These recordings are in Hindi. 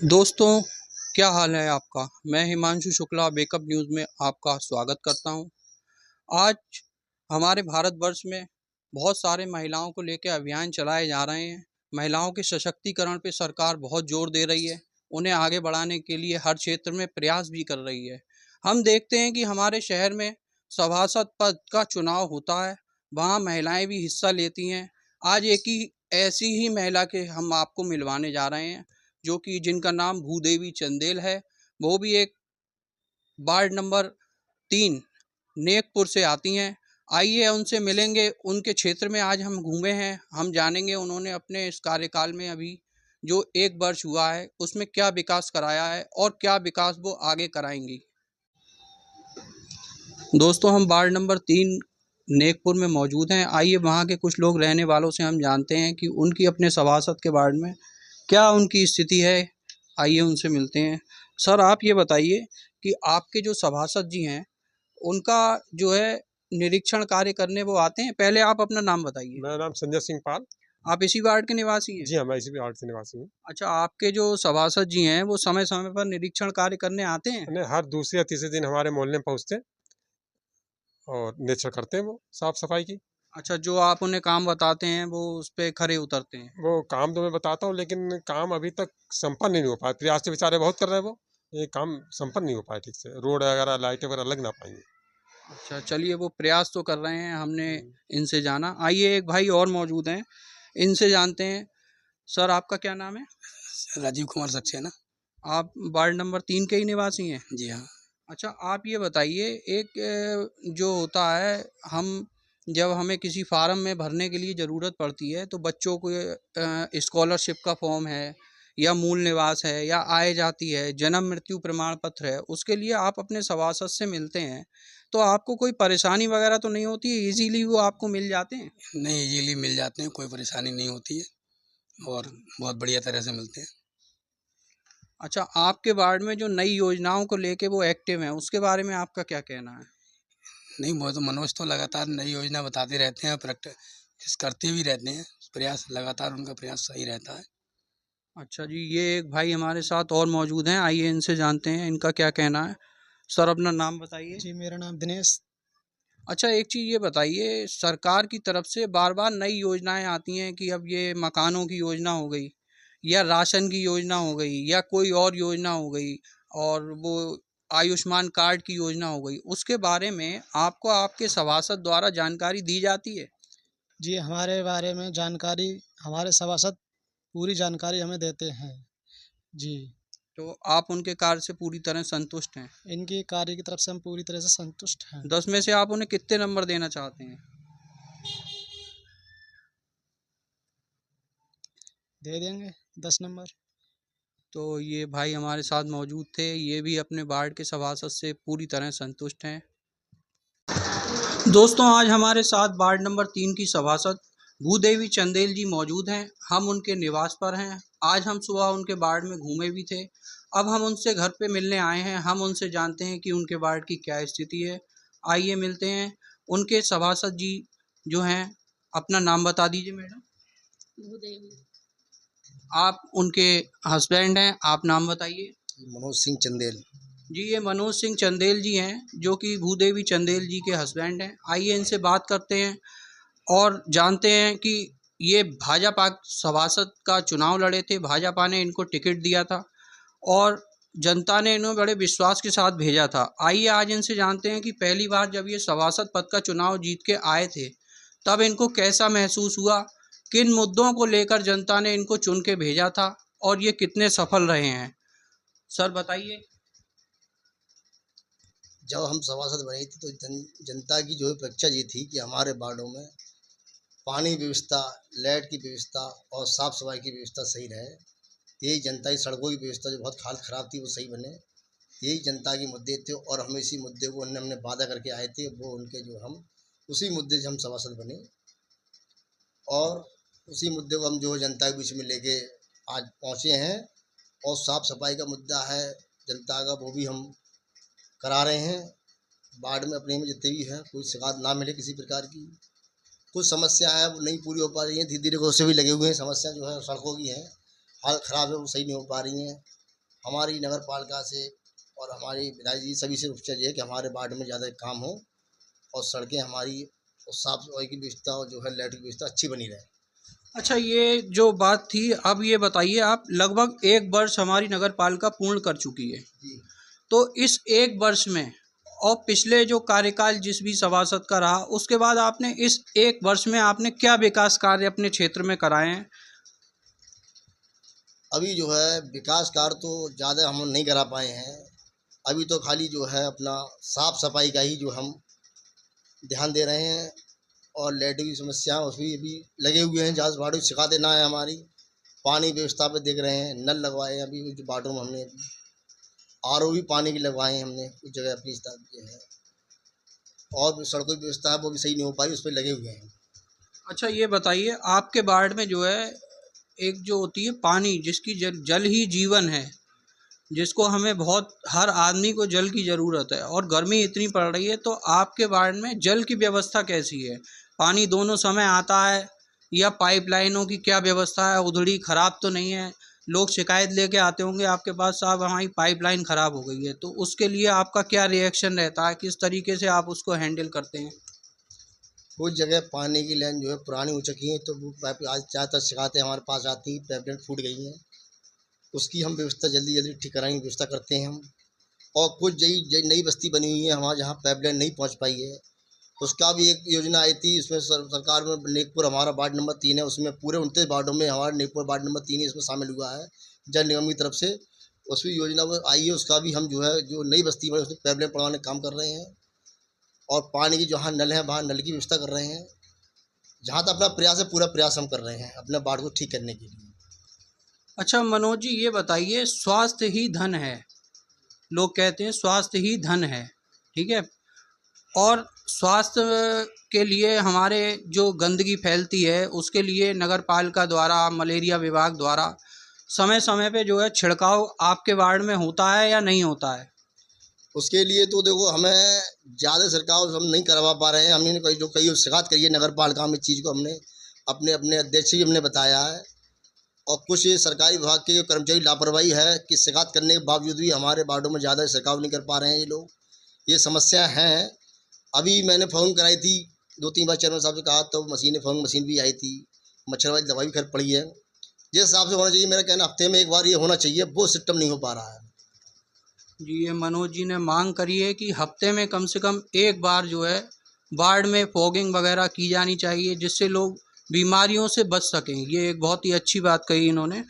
दोस्तों, क्या हाल है आपका? मैं हिमांशु शुक्ला बेकअप न्यूज़ में आपका स्वागत करता हूं। आज हमारे भारतवर्ष में बहुत सारे महिलाओं को लेकर अभियान चलाए जा रहे हैं। महिलाओं के सशक्तिकरण पे सरकार बहुत जोर दे रही है। उन्हें आगे बढ़ाने के लिए हर क्षेत्र में प्रयास भी कर रही है। हम देखते हैं कि हमारे शहर में सभासद पद का चुनाव होता है, वहाँ महिलाएं भी हिस्सा लेती हैं। आज एक ही ऐसी ही महिला के हम आपको मिलवाने जा रहे हैं, जो कि जिनका नाम भूदेवी चंदेल है। वो भी एक वार्ड नंबर 3 नेकपुर से आती हैं। आइए उनसे मिलेंगे। उनके क्षेत्र में आज हम घूमे हैं, हम जानेंगे उन्होंने अपने इस कार्यकाल में अभी जो 1 वर्ष हुआ है उसमें क्या विकास कराया है और क्या विकास वो आगे कराएंगी। दोस्तों, हम वार्ड नंबर 3 नेकपुर में मौजूद हैं। आइए वहाँ के कुछ लोग रहने वालों से हम जानते हैं कि उनकी अपने सभासद के वार्ड में क्या उनकी स्थिति है। आइए उनसे मिलते हैं। सर, आप ये बताइए कि आपके जो सभासद जी हैं, उनका जो है निरीक्षण कार्य करने वो आते हैं? पहले आप अपना नाम बताइए। मेरा नाम संजय सिंह पाल। आप इसी वार्ड के निवासी हैं? जी हाँ, मैं इसी वार्ड से निवासी हूँ। अच्छा, आपके जो सभासद जी हैं, वो समय-समय पर निरीक्षण कार्य करने आते हैं? यानी हर दूसरे या तीसरे दिन हमारे मोहल्ले में पहुँचते हैं और निरीक्षण करते हैं वो साफ-सफाई की। अच्छा, जो आप उन्हें काम बताते हैं, वो उस पे खरे उतरते हैं? वो काम तो मैं बताता हूँ, लेकिन काम अभी तक संपन्न नहीं हो पाया। प्रयास तो बेचारे बहुत कर रहे हैं वो, ये काम संपन्न नहीं हो पाया ठीक से। रोड वगैरह, लाइटें वगैरह लग ना पाई हैं। अच्छा, चलिए वो प्रयास तो कर रहे हैं, हमने हुँ। इनसे जाना। आइए एक भाई और मौजूद हैं, इनसे जानते हैं। सर, आपका क्या नाम है? राजीव कुमार सक्सेना। आप वार्ड नंबर 3 के ही निवासी हैं? जी हाँ। अच्छा, आप ये बताइए, एक जो होता है, हम जब हमें किसी फार्म में भरने के लिए ज़रूरत पड़ती है, तो बच्चों को स्कॉलरशिप का फॉर्म है या मूल निवास है या आय जाति है, जन्म मृत्यु प्रमाण पत्र है, उसके लिए आप अपने सभासद से मिलते हैं, तो आपको कोई परेशानी वगैरह तो नहीं होती है? ईज़िली वो आपको मिल जाते हैं? नहीं, इजीली मिल जाते हैं, कोई परेशानी नहीं होती है और अच्छा। बहुत बढ़िया तरह से मिलते हैं। अच्छा, आपके वार्ड में जो नई योजनाओं को लेके वो एक्टिव हैं, उसके बारे में आपका क्या कहना है? नहीं, वो तो मनोज तो लगातार नई योजना बताते रहते हैं, प्रैक्टिस करते भी रहते हैं, प्रयास लगातार उनका प्रयास सही रहता है। अच्छा जी, ये एक भाई हमारे साथ और मौजूद हैं, आइए इनसे जानते हैं इनका क्या कहना है। सर, अपना नाम बताइए। जी, मेरा नाम दिनेश। अच्छा, एक चीज़ ये बताइए, सरकार की तरफ से बार-बार नई योजनाएँ आती हैं कि अब ये मकानों की योजना हो गई या राशन की योजना हो गई या कोई और योजना हो गई और वो आयुष्मान कार्ड की योजना हो गई। उसके बारे में आपको आपके सभासद द्वारा जानकारी दी जाती है? जी, हमारे बारे में जानकारी हमारे सभासद पूरी जानकारी हमें देते हैं। जी, तो आप उनके कार्य से पूरी तरह संतुष्ट हैं? इनकी कार्य की तरफ से हम पूरी तरह से संतुष्ट हैं। 10 में से आप उन्हें कितने नंबर देना चाहते हैं? दे देंगे 10 नंबर। तो ये भाई हमारे साथ मौजूद थे, ये भी अपने वार्ड के सभासद से पूरी तरह संतुष्ट हैं। दोस्तों, आज हमारे साथ वार्ड नंबर 3 की सभासद भूदेवी चंदेल जी मौजूद हैं। हम उनके निवास पर हैं। आज हम सुबह उनके वार्ड में घूमे भी थे। अब हम उनसे घर पे मिलने आए हैं। हम उनसे जानते हैं कि उनके वार्ड की क्या स्थिति है। आइए मिलते हैं। उनके सभासद जी जो हैं, अपना नाम बता दीजिए मैडम। भूदेवी। आप उनके हस्बैंड हैं, आप नाम बताइए। मनोज सिंह चंदेल। जी, ये मनोज सिंह चंदेल जी हैं, जो कि भूदेवी चंदेल जी के हस्बैंड हैं। आइए इनसे बात करते हैं और जानते हैं कि ये भाजपा सभासद का चुनाव लड़े थे। भाजपा ने इनको टिकट दिया था और जनता ने इन्हें बड़े विश्वास के साथ भेजा था। आइए आज इनसे जानते हैं कि पहली बार जब ये सभासद पद का चुनाव जीत के आए थे, तब इनको कैसा महसूस हुआ? किन मुद्दों को लेकर जनता ने इनको चुन के भेजा था और ये कितने सफल रहे हैं? सर बताइए। जब हम सभासद बने थे तो जनता की जो है अपेक्षा ये थी कि हमारे वार्डों में पानी व्यवस्था, लाइट की व्यवस्था और साफ़ सफाई की व्यवस्था सही रहे। यही जनता की सड़कों की व्यवस्था जो बहुत हालत ख़राब थी वो सही बने। यही जनता के मुद्दे थे और हम इसी मुद्दे को हमने वादा करके आए थे, वो उनके जो हम उसी मुद्दे से हम सभासद बने और उसी मुद्दे को हम जो है जनता के बीच में लेके आज पहुँचे हैं। और साफ़ सफाई का मुद्दा है जनता का, वो भी हम करा रहे हैं। वार्ड में अपने में जितने भी हैं कोई शिकायत ना मिले किसी प्रकार की। कुछ समस्या है वो नहीं पूरी हो पा रही हैं, धीरे धीरे उससे भी लगे हुए हैं। समस्या जो है सड़कों की है, हालत ख़राब है, वो सही नहीं हो पा रही हैं। हमारी नगर पालिका से और हमारी विधायक जी सभी से उपचार ये है कि हमारे वार्ड में ज़्यादा काम हो और सड़कें हमारी और साफ सफाई की व्यवस्था और जो है लाइट की व्यवस्था अच्छी बनी रहे। अच्छा, ये जो बात थी, अब ये बताइए, आप लगभग 1 वर्ष हमारी नगर पालिका पूर्ण कर चुकी है। जी। तो इस 1 वर्ष में और पिछले जो कार्यकाल जिस भी सभासद का रहा, उसके बाद आपने इस 1 वर्ष में आपने क्या विकास कार्य अपने क्षेत्र में कराए हैं? अभी जो है विकास कार्य तो ज़्यादा हम नहीं करा पाए हैं। अभी तो खाली जो है अपना साफ सफाई का ही जो हम ध्यान दे रहे हैं और लाइट की समस्या उसमें अभी लगे हुए हैं। ज़्यादा वार्डों की शिकायतें ना है हमारी। पानी व्यवस्था पे देख रहे हैं, नल लगवाए हैं अभी कुछ वार्डों में हमने, आरओ भी पानी की लगवाए हैं हमने कुछ जगह अपनी स्थान पे है। और भी सड़कों की व्यवस्था है वो भी सही नहीं हो पाई, उस पर लगे हुए हैं। अच्छा, ये बताइए, आपके वार्ड में जो है एक जो होती है पानी, जिसकी जल ही जीवन है, जिसको हमें बहुत, हर आदमी को जल की ज़रूरत है और गर्मी इतनी पड़ रही है, तो आपके वार्ड में जल की व्यवस्था कैसी है? पानी दोनों समय आता है या पाइपलाइनों की क्या व्यवस्था है? उधड़ी ख़राब तो नहीं है? लोग शिकायत लेके आते होंगे आपके पास, साहब हमारी पाइपलाइन ख़राब हो गई है, तो उसके लिए आपका क्या रिएक्शन रहता है? किस तरीके से आप उसको हैंडल करते हैं? कुछ जगह पानी की लाइन जो है पुरानी हो चुकी है, तो वो पाइप आज ज़्यादातर शिकायतें हमारे पास आती हैं, पाइपलाइन फूट गई हैं। उसकी हम व्यवस्था जल्दी जल्दी ठीक कराने की व्यवस्था करते हैं हम। और कुछ नई बस्ती बनी हुई है हमारे जहाँ पाइपलाइन नहीं पहुँच पाई है, उसका भी एक योजना आई थी। उसमें सरकार में नेकपुर हमारा वार्ड नंबर 3 है, उसमें पूरे 29 वार्डों में हमारा नेकपुर वार्ड नंबर 3 ही इसमें शामिल हुआ है जल निगम की तरफ से। उसकी योजना वो आई है, उसका भी हम जो है जो नई बस्ती में उसमें पाइपलाइन पड़वाने का काम कर रहे हैं। और पानी की जहाँ नल है वहाँ नल की व्यवस्था कर रहे हैं। जहाँ तक अपना प्रयास है, पूरा प्रयास हम कर रहे हैं अपने वार्ड को ठीक करने के लिए। अच्छा मनोज जी, ये बताइए, स्वास्थ्य ही धन है, लोग कहते हैं स्वास्थ्य ही धन है, ठीक है? और स्वास्थ्य के लिए हमारे जो गंदगी फैलती है, उसके लिए नगर पालिका द्वारा, मलेरिया विभाग द्वारा समय समय पे जो है छिड़काव आपके वार्ड में होता है या नहीं होता है? उसके लिए तो देखो हमें ज़्यादा छिड़काव हम नहीं करवा पा रहे हैं। हमने कई शिकायत करी है नगर पालिका में, चीज़ को हमने अपने अपने अध्यक्ष भी हमने बताया है। और कुछ सरकारी विभाग के कर्मचारी लापरवाही है कि शिकायत करने के बावजूद भी हमारे वार्डों में ज़्यादा छिड़काव नहीं कर पा रहे हैं ये लोग। ये समस्या हैं। अभी मैंने फ़ोन कराई थी 2-3 बार चेयरमैन साहब से कहा, तो फ़ोन मशीन भी आई थी, मच्छरवादी दवाई भी खरीद पड़ी है। जिस हिसाब से होना चाहिए, मेरा कहना हफ्ते में एक बार ये होना चाहिए, वो सिस्टम नहीं हो पा रहा है। जी, ये मनोज जी ने मांग करी है कि हफ्ते में कम से कम एक बार जो है वार्ड में फॉगिंग वगैरह की जानी चाहिए, जिससे लोग बीमारियों से बच सकें। ये एक बहुत ही अच्छी बात कही इन्होंने।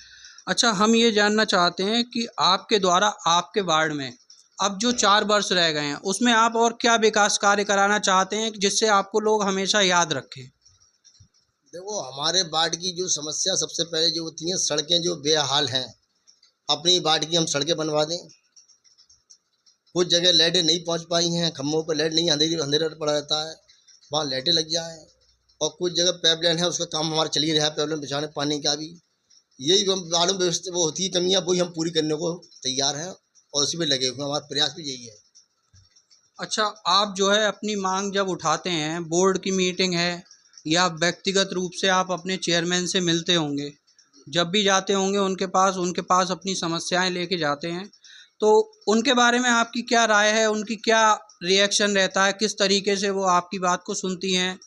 अच्छा, हम ये जानना चाहते हैं कि आपके द्वारा आपके वार्ड में अब जो 4 वर्ष रह गए हैं, उसमें आप और क्या विकास कार्य कराना चाहते हैं जिससे आपको लोग हमेशा याद रखें? देखो हमारे वार्ड की जो समस्या सबसे पहले जो होती हैं, सड़कें जो बेहाल हैं, अपनी वार्ड की हम सड़कें बनवा दें। कुछ जगह लाइटें नहीं पहुंच पाई हैं, खम्भों पर लाइट नहीं, अंधेरा पड़ा रहता है, वहाँ लाइटें लग जाएँ। और कुछ जगह पाइपलाइन है, उसका काम हमारा चल ही रहा है, पाइपलाइन बिछाने पानी का भी। यही हम वार्डों में व्यवस्था वो होती है कमियाँ, वही हम पूरी करने को तैयार हैं और उसी में लगे हुए हैं। हमारा प्रयास भी यही है। अच्छा, आप जो है अपनी मांग जब उठाते हैं, बोर्ड की मीटिंग है या व्यक्तिगत रूप से आप अपने चेयरमैन से मिलते होंगे, जब भी जाते होंगे उनके पास अपनी समस्याएं लेके जाते हैं, तो उनके बारे में आपकी क्या राय है? उनकी क्या रिएक्शन रहता है? किस तरीके से वो आपकी बात को सुनती हैं,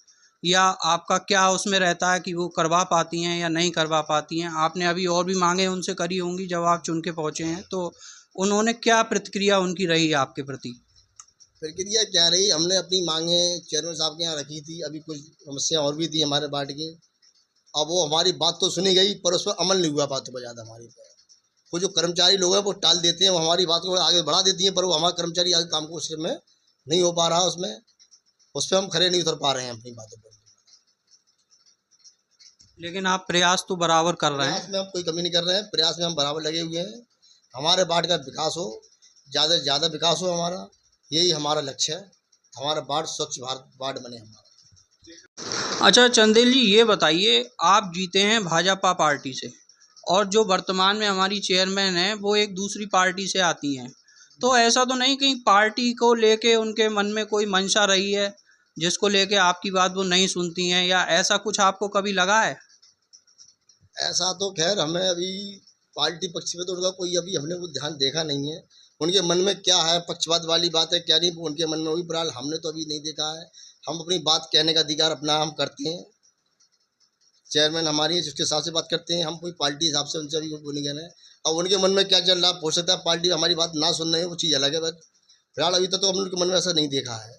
या आपका क्या उसमें रहता है कि वो करवा पाती हैं या नहीं करवा पाती हैं? आपने अभी और भी मांगे उनसे करी होंगी जब आप चुन के पहुँचे हैं, तो उन्होंने क्या प्रतिक्रिया उनकी रही आपके प्रति? प्रक्रिया क्या रही, हमने अपनी मांगे चेयरमैन साहब के यहाँ रखी थी। अभी कुछ समस्या और भी थी हमारे वार्ड की। अब वो हमारी बात तो सुनी गई, पर उस पर अमल नहीं हुआ बातों पर ज़्यादा हमारी पे। कुछ जो कर्मचारी लोग हैं वो टाल देते हैं, वो हमारी बात को आगे बढ़ा देती हैं, पर वो हमारे कर्मचारी आगे काम को उसमें नहीं हो पा रहा, उसमें उस पर हम खड़े नहीं उतर पा रहे हैं अपनी बातों पर। लेकिन आप प्रयास तो बराबर कर रहे हैं। प्रयास में हम कोई कमी नहीं कर रहे हैं, प्रयास में हम बराबर लगे हुए हैं। हमारे वार्ड का विकास हो, ज़्यादा से ज़्यादा विकास हो हमारा, यही हमारा लक्ष्य है। हमारा वार्ड स्वच्छ भारत वार्ड बने हमारा। अच्छा चंदेल जी, ये बताइए, आप जीते हैं भाजपा पार्टी से और जो वर्तमान में हमारी चेयरमैन है वो एक दूसरी पार्टी से आती हैं, तो ऐसा तो नहीं कहीं पार्टी को लेके उनके मन में कोई मंशा रही है जिसको लेके आपकी बात वो नहीं सुनती हैं, या ऐसा कुछ आपको कभी लगा है? ऐसा तो खैर हमें अभी पार्टी पक्ष में तो उनका कोई अभी हमने वो ध्यान देखा नहीं है। उनके मन में क्या है, पक्षपात वाली बात है क्या नहीं, उनके मन में वही बहरहाल हमने तो अभी नहीं देखा है। हम अपनी बात कहने का अधिकार अपना हम करते हैं, चेयरमैन हमारी है जिसके हिसाब से बात करते हैं, हम कोई पार्टी हिसाब से उनसे अभी वो नहीं कहना है। अब उनके मन में क्या चल रहा है, हो सकता है पार्टी हमारी बात ना सुन रही है, वो चीज़ अलग है, बट फिलहाल अभी तक तो हम उनके मन में ऐसा नहीं देखा है।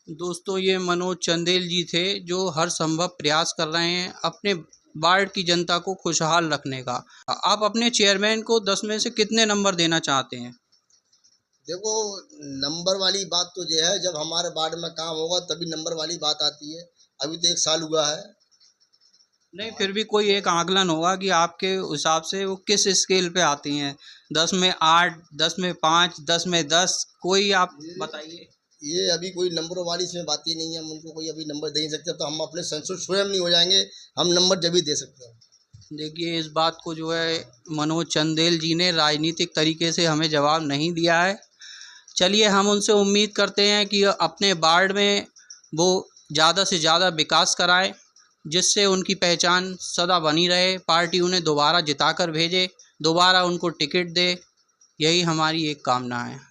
दोस्तों, ये मनोज चंदेल जी थे जो हर संभव प्रयास कर रहे हैं अपने वार्ड की जनता को खुशहाल रखने का। आप अपने चेयरमैन को 10 में से कितने नंबर देना चाहते हैं? देखो, नंबर वाली बात तो ये है, जब हमारे वार्ड में काम होगा तभी नंबर वाली बात आती है। अभी तो 1 साल हुआ है। नहीं, फिर भी कोई एक आकलन होगा कि आपके हिसाब से वो किस स्केल पे आती हैं? 10 में 8, 10 में 5, 10 में 10, कोई आप बताइए। ये अभी कोई नंबरों वाली इसमें बात ही नहीं है, हम उनको कोई अभी नंबर दे नहीं सकते। तो हम अपने संतुष्ट स्वयं नहीं हो जाएंगे, हम नंबर जब भी दे सकते हैं। देखिए, इस बात को जो है मनोज चंदेल जी ने राजनीतिक तरीके से हमें जवाब नहीं दिया है। चलिए, हम उनसे उम्मीद करते हैं कि अपने वार्ड में वो ज़्यादा से ज़्यादा विकास कराएं, जिससे उनकी पहचान सदा बनी रहे, पार्टी उन्हें दोबारा जिताकर भेजे, दोबारा उनको टिकट दे। यही हमारी एक कामना है।